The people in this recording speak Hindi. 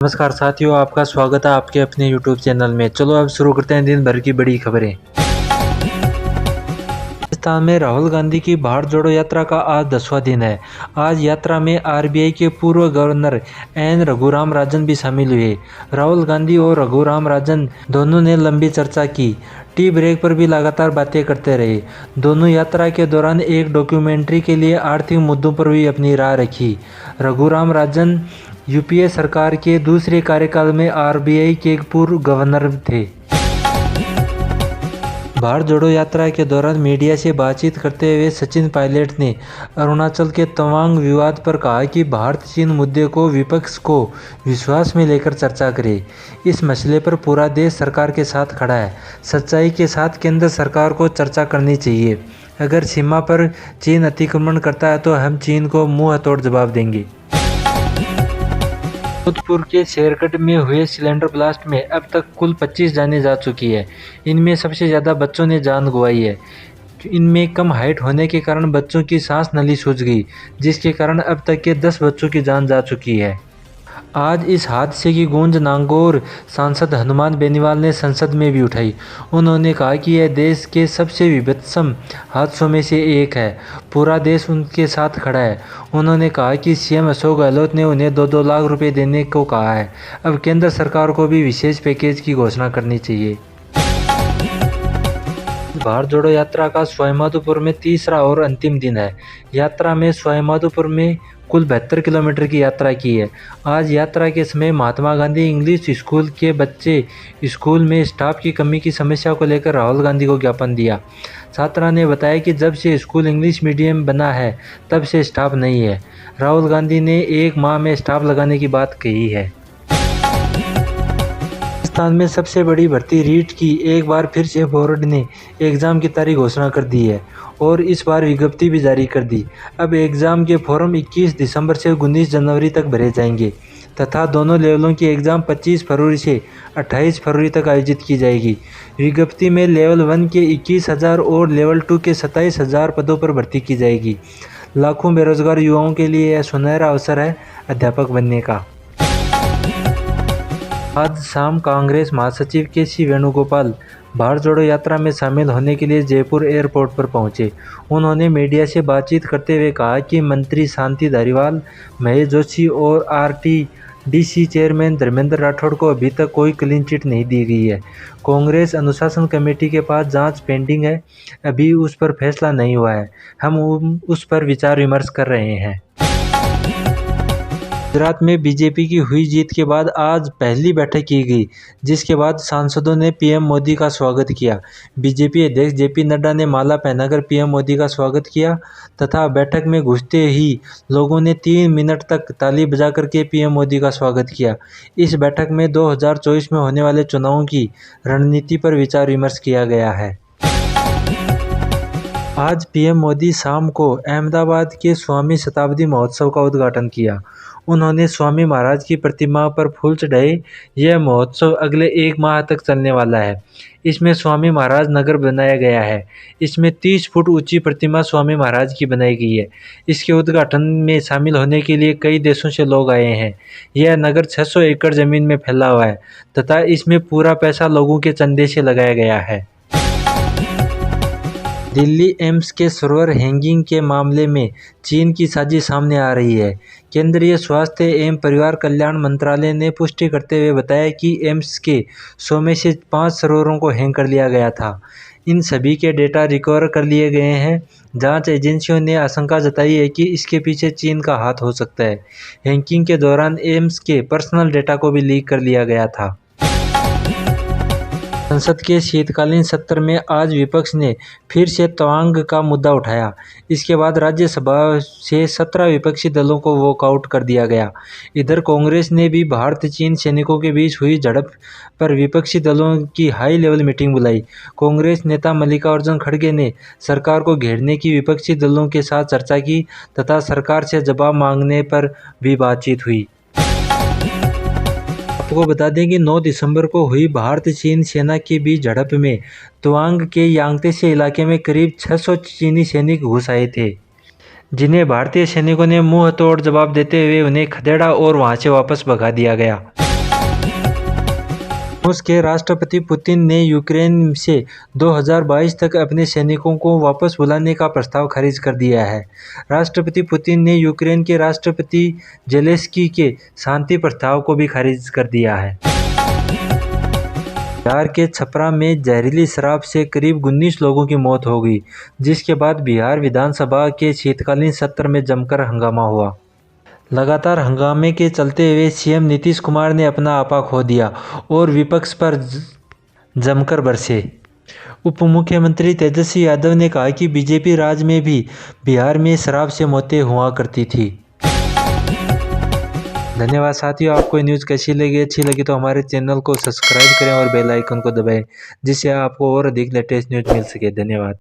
नमस्कार साथियों, आपका स्वागत है आपके अपने YouTube चैनल में। चलो अब शुरू करते हैं दिन भर की बड़ी खबरें। राजस्थान में राहुल गांधी की भारत जोड़ो यात्रा का आज 10वां दिन है। आज यात्रा में RBI के पूर्व गवर्नर एन रघुराम राजन भी शामिल हुए। राहुल गांधी और रघुराम राजन दोनों ने लंबी चर्चा की। टी ब्रेक पर भी लगातार बातें करते रहे। दोनों यात्रा के दौरान एक डॉक्यूमेंट्री के लिए आर्थिक मुद्दों पर भी अपनी राय रखी। रघुराम राजन यूपीए सरकार के दूसरे कार्यकाल में RBI के पूर्व गवर्नर थे। भारत जोड़ो यात्रा के दौरान मीडिया से बातचीत करते हुए सचिन पायलट ने अरुणाचल के तवांग विवाद पर कहा कि भारत चीन मुद्दे को विपक्ष को विश्वास में लेकर चर्चा करे। इस मसले पर पूरा देश सरकार के साथ खड़ा है। सच्चाई के साथ केंद्र सरकार को चर्चा करनी चाहिए। अगर सीमा पर चीन अतिक्रमण करता है तो हम चीन को मुंह तोड़ जवाब देंगे। जोधपुर के शेरगढ़ में हुए सिलेंडर ब्लास्ट में अब तक कुल 25 जानें जा चुकी है। इनमें सबसे ज़्यादा बच्चों ने जान गंवाई है। इनमें कम हाइट होने के कारण बच्चों की सांस नली सूज गई, जिसके कारण अब तक के 10 बच्चों की जान जा चुकी है। आज इस हादसे की गूंज नागौर सांसद हनुमान बेनीवाल ने संसद में भी उठाई। उन्होंने कहा कि यह देश के सबसे विभत्सम हादसों में से एक है। पूरा देश उनके साथ खड़ा है। उन्होंने कहा कि CM अशोक गहलोत ने उन्हें 2-2 लाख रुपए देने को कहा है। अब केंद्र सरकार को भी विशेष पैकेज की घोषणा करनी चाहिए। भारत जोड़ो यात्रा का सवाईमाधोपुर में तीसरा और अंतिम दिन है। यात्रा में सवाईमाधोपुर में कुल 72 किलोमीटर की यात्रा की है। आज यात्रा के समय महात्मा गांधी इंग्लिश स्कूल के बच्चे स्कूल में स्टाफ की कमी की समस्या को लेकर राहुल गांधी को ज्ञापन दिया। छात्रा ने बताया कि जब से स्कूल इंग्लिश मीडियम बना है तब से स्टाफ नहीं है। राहुल गांधी ने 1 माह में स्टाफ लगाने की बात कही है। राजस्थान में सबसे बड़ी भर्ती रीट की एक बार फिर से बोर्ड ने एग्ज़ाम की तारीख घोषणा कर दी है और इस बार विज्ञप्ति भी जारी कर दी। अब एग्ज़ाम के फॉर्म 21 दिसंबर से 19 जनवरी तक भरे जाएंगे तथा दोनों लेवलों की एग्ज़ाम 25 फरवरी से 28 फरवरी तक आयोजित की जाएगी। विज्ञप्ति में लेवल 1 के 21,000 और लेवल 2 के 27,000 पदों पर भर्ती की जाएगी। लाखों बेरोजगार युवाओं के लिए यह सुनहरा अवसर है अध्यापक बनने का। आज शाम कांग्रेस महासचिव KC वेणुगोपाल भारत जोड़ो यात्रा में शामिल होने के लिए जयपुर एयरपोर्ट पर पहुंचे। उन्होंने मीडिया से बातचीत करते हुए कहा कि मंत्री शांति धारीवाल, महेश जोशी और RTDC चेयरमैन धर्मेंद्र राठौड़ को अभी तक कोई क्लीन चिट नहीं दी गई है। कांग्रेस अनुशासन कमेटी के पास जांच पेंडिंग है, अभी उस पर फैसला नहीं हुआ है। हम उस पर विचार विमर्श कर रहे हैं। गुजरात में बीजेपी की हुई जीत के बाद आज पहली बैठक की गई, जिसके बाद सांसदों ने PM मोदी का स्वागत किया। बीजेपी अध्यक्ष JP नड्डा ने माला पहनाकर PM मोदी का स्वागत किया तथा बैठक में घुसते ही लोगों ने 3 मिनट तक ताली बजाकर के PM मोदी का स्वागत किया। इस बैठक में 2024 में होने वाले चुनावों की रणनीति पर विचार विमर्श किया गया है। आज PM मोदी शाम को अहमदाबाद के स्वामी शताब्दी महोत्सव का उद्घाटन किया। उन्होंने स्वामी महाराज की प्रतिमा पर फूल चढ़ाए। यह महोत्सव अगले 1 माह तक चलने वाला है। इसमें स्वामी महाराज नगर बनाया गया है। इसमें 30 फुट ऊंची प्रतिमा स्वामी महाराज की बनाई गई है। इसके उद्घाटन में शामिल होने के लिए कई देशों से लोग आए हैं। यह नगर 600 एकड़ जमीन में फैला हुआ है तथा इसमें पूरा पैसा लोगों के चंदे से लगाया गया है। दिल्ली एम्स के सर्वर हैंगिंग के मामले में चीन की साजिश सामने आ रही है। केंद्रीय स्वास्थ्य एवं परिवार कल्याण मंत्रालय ने पुष्टि करते हुए बताया कि एम्स के 100 में से 5 सर्वरों को हैंग कर लिया गया था। इन सभी के डेटा रिकवर कर लिए गए हैं। जांच एजेंसियों ने आशंका जताई है कि इसके पीछे चीन का हाथ हो सकता है। हैकिंग के दौरान एम्स के पर्सनल डेटा को भी लीक कर लिया गया था। संसद के शीतकालीन सत्र में आज विपक्ष ने फिर से तवांग का मुद्दा उठाया। इसके बाद राज्यसभा से 17 विपक्षी दलों को वॉकआउट कर दिया गया। इधर कांग्रेस ने भी भारत चीन सैनिकों के बीच हुई झड़प पर विपक्षी दलों की हाई लेवल मीटिंग बुलाई। कांग्रेस नेता मल्लिकार्जुन खड़गे ने सरकार को घेरने की विपक्षी दलों के साथ चर्चा की तथा सरकार से जवाब मांगने पर भी बातचीत हुई। आपको बता दें कि 9 दिसंबर को हुई भारत चीन सेना के बीच झड़प में तवांग के यांगत्से इलाके में करीब 600 चीनी सैनिक घुस आए थे, जिन्हें भारतीय सैनिकों ने मुंह तोड़ जवाब देते हुए उन्हें खदेड़ा और वहां से वापस भगा दिया गया। रूस के राष्ट्रपति पुतिन ने यूक्रेन से 2022 तक अपने सैनिकों को वापस बुलाने का प्रस्ताव खारिज कर दिया है। राष्ट्रपति पुतिन ने यूक्रेन के राष्ट्रपति जेलेंस्की के शांति प्रस्ताव को भी खारिज कर दिया है। बिहार के छपरा में जहरीली शराब से करीब 19 लोगों की मौत हो गई, जिसके बाद बिहार विधानसभा के शीतकालीन सत्र में जमकर हंगामा हुआ। लगातार हंगामे के चलते हुए सीएम नीतीश कुमार ने अपना आपा खो दिया और विपक्ष पर जमकर बरसे। उप मुख्यमंत्री तेजस्वी यादव ने कहा कि बीजेपी राज में भी बिहार में शराब से मौतें हुआ करती थी। धन्यवाद साथियों, आपको ये न्यूज़ कैसी लगी? अच्छी लगी तो हमारे चैनल को सब्सक्राइब करें और बेल आइकन को दबाएं, जिससे आपको और अधिक लेटेस्ट न्यूज़ मिल सके। धन्यवाद।